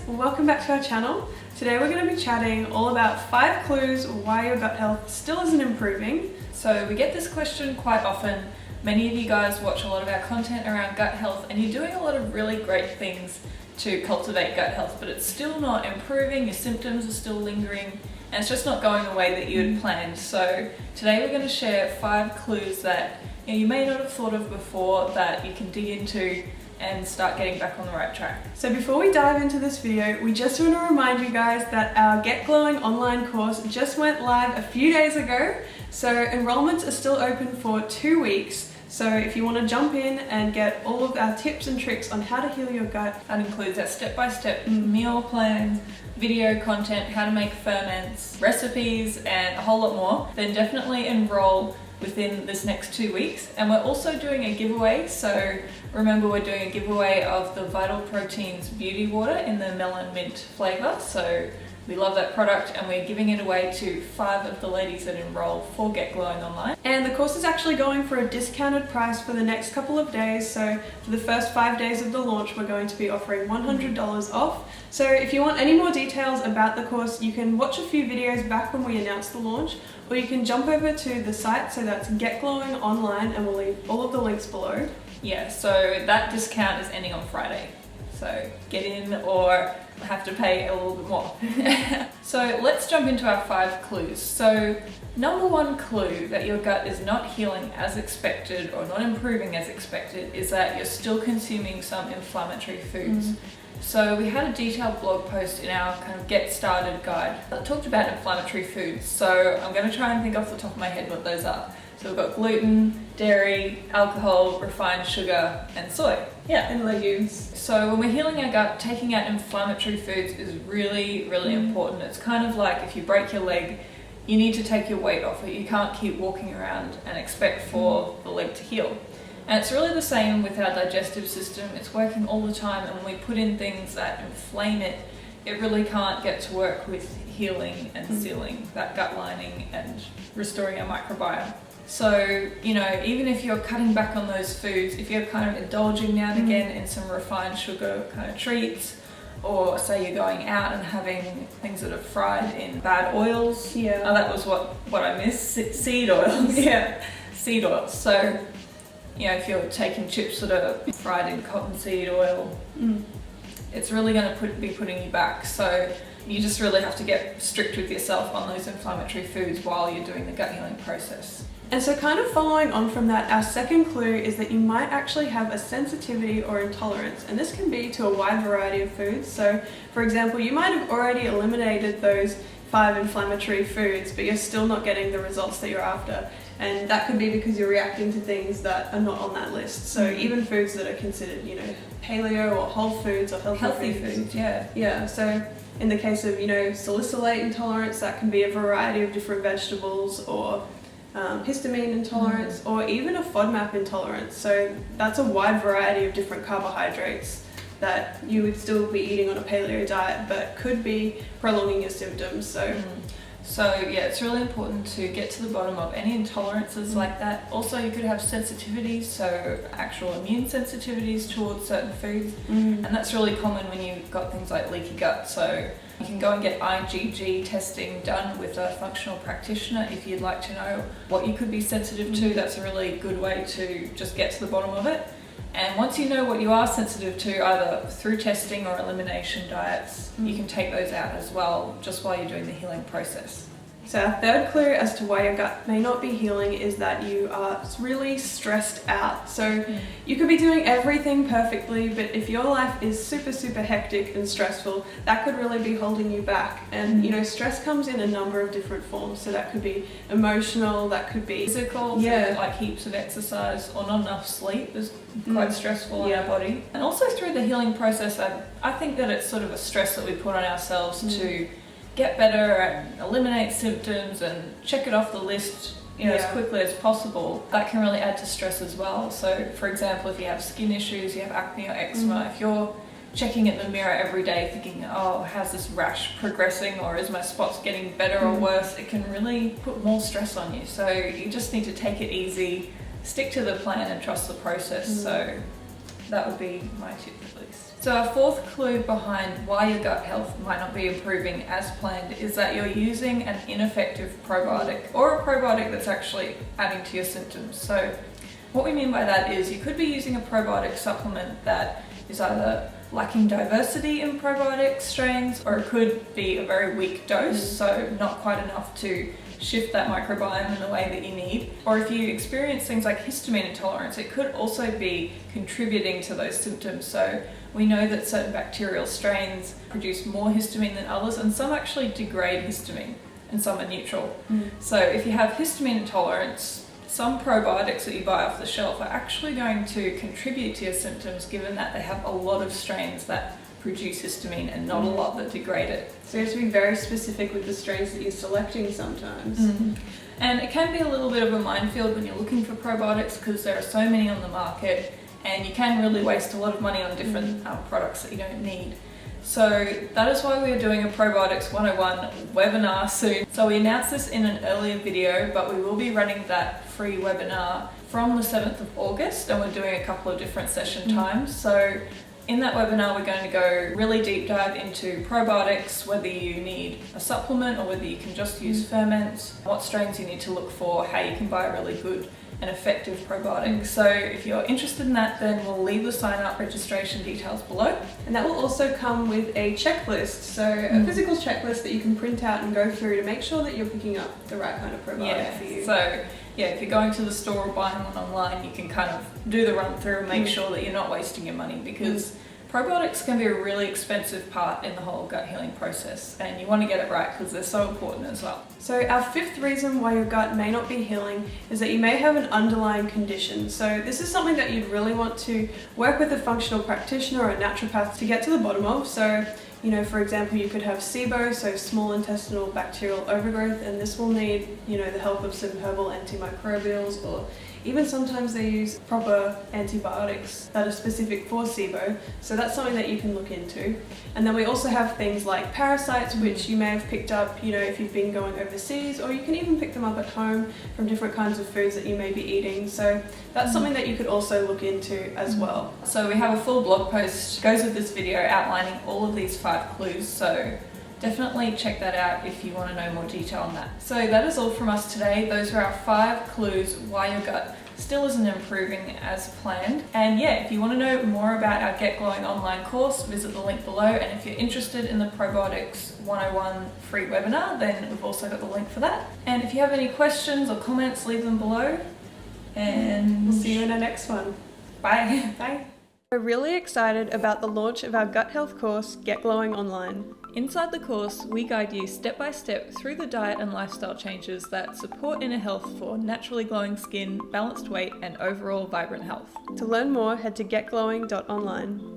welcome back to our channel. Today we're going to be chatting all about 5 clues why your gut health still isn't improving. So we get this question quite often. Many of you guys watch a lot of our content around gut health and you're doing a lot of really great things to cultivate gut health, but it's still not improving, your symptoms are still lingering, and it's just not going the way that you had planned. So today we're going to share 5 clues that you may not have thought of before that you can dig into and start getting back on the right track. So before we dive into this video, we just want to remind you guys that our Get Glowing online course just went live a few days ago. So enrollments are still open for 2 weeks. So if you want to jump in and get all of our tips and tricks on how to heal your gut, that includes our step-by-step meal plans, video content, how to make ferments, recipes, and a whole lot more, then definitely enroll within this next 2 weeks. And we're also doing a giveaway. So remember, we're doing a giveaway of the Vital Proteins Beauty Water in the melon mint flavor. So we love that product and we're giving it away to 5 of the ladies that enroll for Get Glowing Online. And the course is actually going for a discounted price for the next couple of days. So for the first 5 days of the launch, we're going to be offering $100 off. So if you want any more details about the course, you can watch a few videos back when we announced the launch, or you can jump over to the site, so that's Get Glowing Online, and we'll leave all of the links below. Yeah, so that discount is ending on Friday. So get in or have to pay a little bit more. So let's jump into our 5 clues. So number 1 clue that your gut is not healing as expected or not improving as expected is that you're still consuming some inflammatory foods. So we had a detailed blog post in our kind of get started guide that talked about inflammatory foods. So I'm going to try and think off the top of my head what those are. So we've got gluten, dairy, alcohol, refined sugar, and soy. Yeah, and legumes. So when we're healing our gut, taking out inflammatory foods is really, really important. It's kind of like if you break your leg, you need to take your weight off it. You can't keep walking around and expect for the leg to heal. And it's really the same with our digestive system. It's working all the time, and when we put in things that inflame it, it really can't get to work with healing and sealing that gut lining and restoring our microbiome. So, even if you're cutting back on those foods, if you're kind of indulging now and again in some refined sugar kind of treats, or say you're going out and having things that are fried in bad oils. Yeah. Oh, that was what I missed, seed oils. Yeah. Seed oils. So, if you're taking chips that are fried in cottonseed oil, it's really going to be putting you back. So you just really have to get strict with yourself on those inflammatory foods while you're doing the gut healing process. And so kind of following on from that, our second clue is that you might actually have a sensitivity or intolerance, and this can be to a wide variety of foods. So for example, you might have already eliminated those 5 inflammatory foods, but you're still not getting the results that you're after. And that could be because you're reacting to things that are not on that list. So even foods that are considered, paleo or whole foods or healthy foods. Yeah, so in the case of, salicylate intolerance, that can be a variety of different vegetables, or histamine intolerance, or even a FODMAP intolerance. So that's a wide variety of different carbohydrates that you would still be eating on a paleo diet, but could be prolonging your symptoms. So yeah, it's really important to get to the bottom of any intolerances like that. Also, you could have sensitivities, so actual immune sensitivities towards certain foods, and that's really common when you've got things like leaky gut. So you can go and get IgG testing done with a functional practitioner if you'd like to know what you could be sensitive to. That's a really good way to just get to the bottom of it. And once you know what you are sensitive to, either through testing or elimination diets, you can take those out as well, just while you're doing the healing process. So our third clue as to why your gut may not be healing is that you are really stressed out. So you could be doing everything perfectly, but if your life is super, super hectic and stressful, that could really be holding you back. And stress comes in a number of different forms. So that could be emotional, that could be physical, like heaps of exercise or not enough sleep is quite stressful on our body. And also through the healing process, I think that it's sort of a stress that we put on ourselves to get better and eliminate symptoms and check it off the list as quickly as possible. That can really add to stress as well. So for example, if you have skin issues, you have acne or eczema, if you're checking in the mirror every day thinking, oh, how's this rash progressing, or is my spots getting better or worse, it can really put more stress on you. So you just need to take it easy, stick to the plan and trust the process. So that would be my tip at least. So our fourth clue behind why your gut health might not be improving as planned is that you're using an ineffective probiotic, or a probiotic that's actually adding to your symptoms. So what we mean by that is you could be using a probiotic supplement that is either lacking diversity in probiotic strains, or it could be a very weak dose, so not quite enough to shift that microbiome in the way that you need. Or if you experience things like histamine intolerance, it could also be contributing to those symptoms. So we know that certain bacterial strains produce more histamine than others, and some actually degrade histamine and some are neutral. So if you have histamine intolerance, some probiotics that you buy off the shelf are actually going to contribute to your symptoms, given that they have a lot of strains that produce histamine and not a lot that degrade it. So you have to be very specific with the strains that you're selecting sometimes. And it can be a little bit of a minefield when you're looking for probiotics, because there are so many on the market and you can really waste a lot of money on different products that you don't need. So that is why we are doing a Probiotics 101 webinar soon. So we announced this in an earlier video, but we will be running that free webinar from the 7th of August, and we're doing a couple of different session times. So in that webinar, we're going to go really deep dive into probiotics, whether you need a supplement or whether you can just use ferments, what strains you need to look for, how you can buy a really good and effective probiotic. So if you're interested in that, then we'll leave the sign up registration details below. And that will also come with a checklist, so a physical checklist that you can print out and go through to make sure that you're picking up the right kind of probiotic for you. So yeah, if you're going to the store or buying one online, you can kind of do the run through and make sure that you're not wasting your money, because probiotics can be a really expensive part in the whole gut healing process, and you want to get it right because they're so important as well. So our fifth reason why your gut may not be healing is that you may have an underlying condition. So this is something that you'd really want to work with a functional practitioner or a naturopath to get to the bottom of. So, you know, for example, you could have SIBO, so small intestinal bacterial overgrowth, and this will need, you know, the help of some herbal antimicrobials, or even sometimes they use proper antibiotics that are specific for SIBO, so that's something that you can look into. And then we also have things like parasites, which you may have picked up, you know, if you've been going overseas, or you can even pick them up at home from different kinds of foods that you may be eating. So that's something that you could also look into as well. So we have a full blog post goes with this video outlining all of these 5 clues, so definitely check that out if you want to know more detail on that. So that is all from us today. Those are our 5 clues why your gut still isn't improving as planned. And yeah, if you want to know more about our Get Glowing online course, visit the link below. And if you're interested in the Probiotics 101 free webinar, then we've also got the link for that. And if you have any questions or comments, leave them below. And we'll see you in our next one. Bye. Bye. We're really excited about the launch of our gut health course, Get Glowing Online. Inside the course, we guide you step by step through the diet and lifestyle changes that support inner health for naturally glowing skin, balanced weight, and overall vibrant health. To learn more, head to getglowing.online.